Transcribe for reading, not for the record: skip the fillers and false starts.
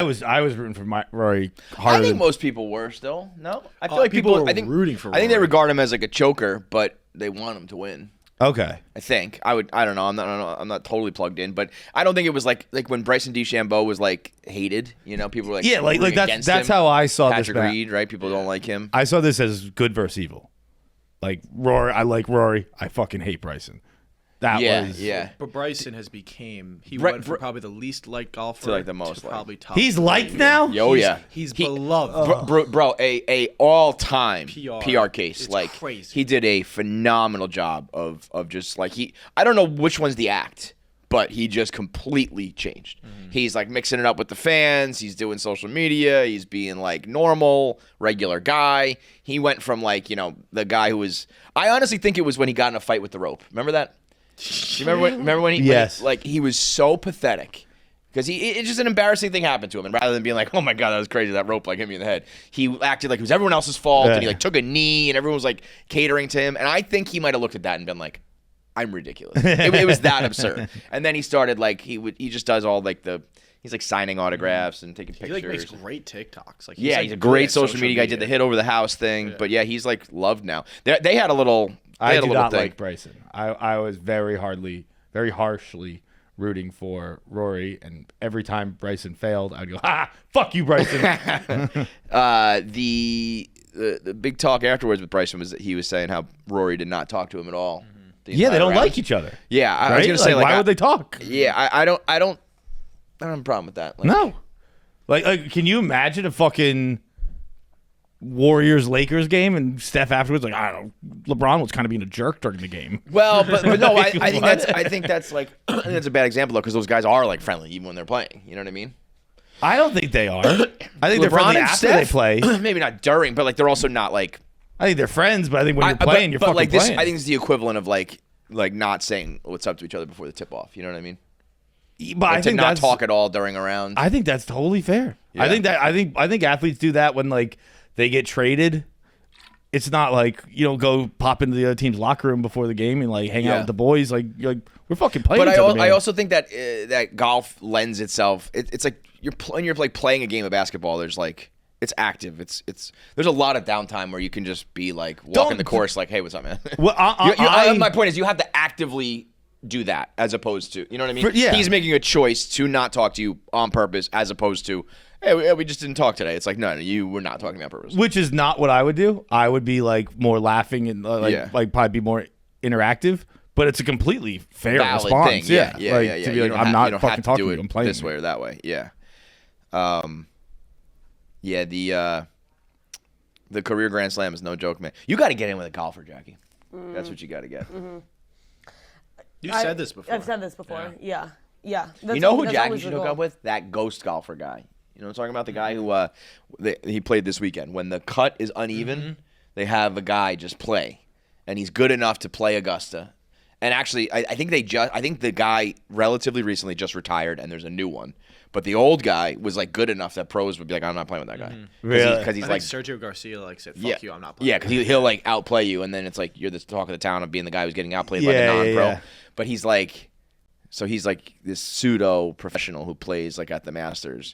I was rooting for Rory harder. I think most people were still. No, I feel like people were I think rooting for I think they Rory. regard him as like a choker, but they want him to win. Okay. I think I don't know. I'm not totally plugged in, but I don't think it was like when Bryson Dechambeau was like hated. You know, people were like like against that's him. how I saw Patrick this. Reed, right? People don't like him. I saw this as good versus evil. Like Rory, I like Rory. I fucking hate Bryson. That was But Bryson has became went from probably the least liked golfer to like the most probably top. He's liked now. He's beloved. Bro, a all-time PR case. It's like crazy. He did a phenomenal job of just like I don't know which one's the act, but he just completely changed. He's like mixing it up with the fans. He's doing social media. He's being like normal, regular guy. He went from like, the guy who was, I honestly think it was when he got in a fight with the rope. Remember that? You remember when he, yes. he was so pathetic because it's just an embarrassing thing happened to him. And rather than being like, oh my God, that was crazy, that rope hit me in the head, he acted like it was everyone else's fault. And he took a knee and everyone was like catering to him. And I think he might have looked at that and been like, I'm ridiculous. It was that absurd. And then he started he just does all he's like signing autographs and taking pictures. He makes great TikToks. He's a great social media guy. Did the hit over the house thing, but he's like loved now. They had a little. I do not like Bryson. I was very harshly rooting for Rory, and every time Bryson failed, I'd go, fuck you, Bryson. The big talk afterwards with Bryson was that he was saying how Rory did not talk to him at all. They don't like each other. Yeah, I was gonna say why would they talk? Yeah, I don't have a problem with that. No, like, can you imagine a fucking Warriors-Lakers game and Steph afterwards like, I don't know, LeBron was kind of being a jerk during the game. Well, but no, I think that's a bad example though, because those guys are like friendly even when they're playing. You know what I mean? I don't think they are. I think they're LeBron friendly and after Steph, they play. Maybe not during, but they're also not like. I think they're friends, but I think when you're playing, you're fucking like playing. I think it's the equivalent of like not saying what's up to each other before the tip off. You know what I mean? But I think not talk at all during a round. I think that's totally fair. Yeah. I think athletes do that when like they get traded. It's not like you don't go pop into the other team's locker room before the game and like hang out with the boys. Like you're like, we're fucking playing. But each other, man. I also think that that golf lends itself. It's like when you're like playing a game of basketball. There's like it's active. It's there's a lot of downtime where you can just be like walking the course like, hey, what's up, man? Well, my point is you have to actively do that as opposed to, you know what I mean? Yeah. He's making a choice to not talk to you on purpose as opposed to, hey, we just didn't talk today. It's like, no, you were not talking to me on purpose. Which is not what I would do. I would be like more laughing and like probably be more interactive. But it's a completely fair valid response. Thing. Yeah. To be like, I'm not fucking talking to you. I'm playing this way or that way. Yeah. The career Grand Slam is no joke, man. You got to get in with a golfer, Jackie. That's what you got to get. You said this before. I've said this before. Yeah. You know who Jackie should hook up with? That ghost golfer guy. You know what I'm talking about? The guy who he played this weekend. When the cut is uneven, they have a guy just play, and he's good enough to play Augusta. And actually, I think the guy relatively recently just retired, and there's a new one. But the old guy was like good enough that pros would be like, I'm not playing with that guy. Really? Because he's like Sergio Garcia said, fuck you, I'm not playing. Yeah, because he'll like outplay you, and then it's like you're the talk of the town of being the guy who's getting outplayed by the non-pro. Yeah. But he's like this pseudo professional who plays like at the Masters,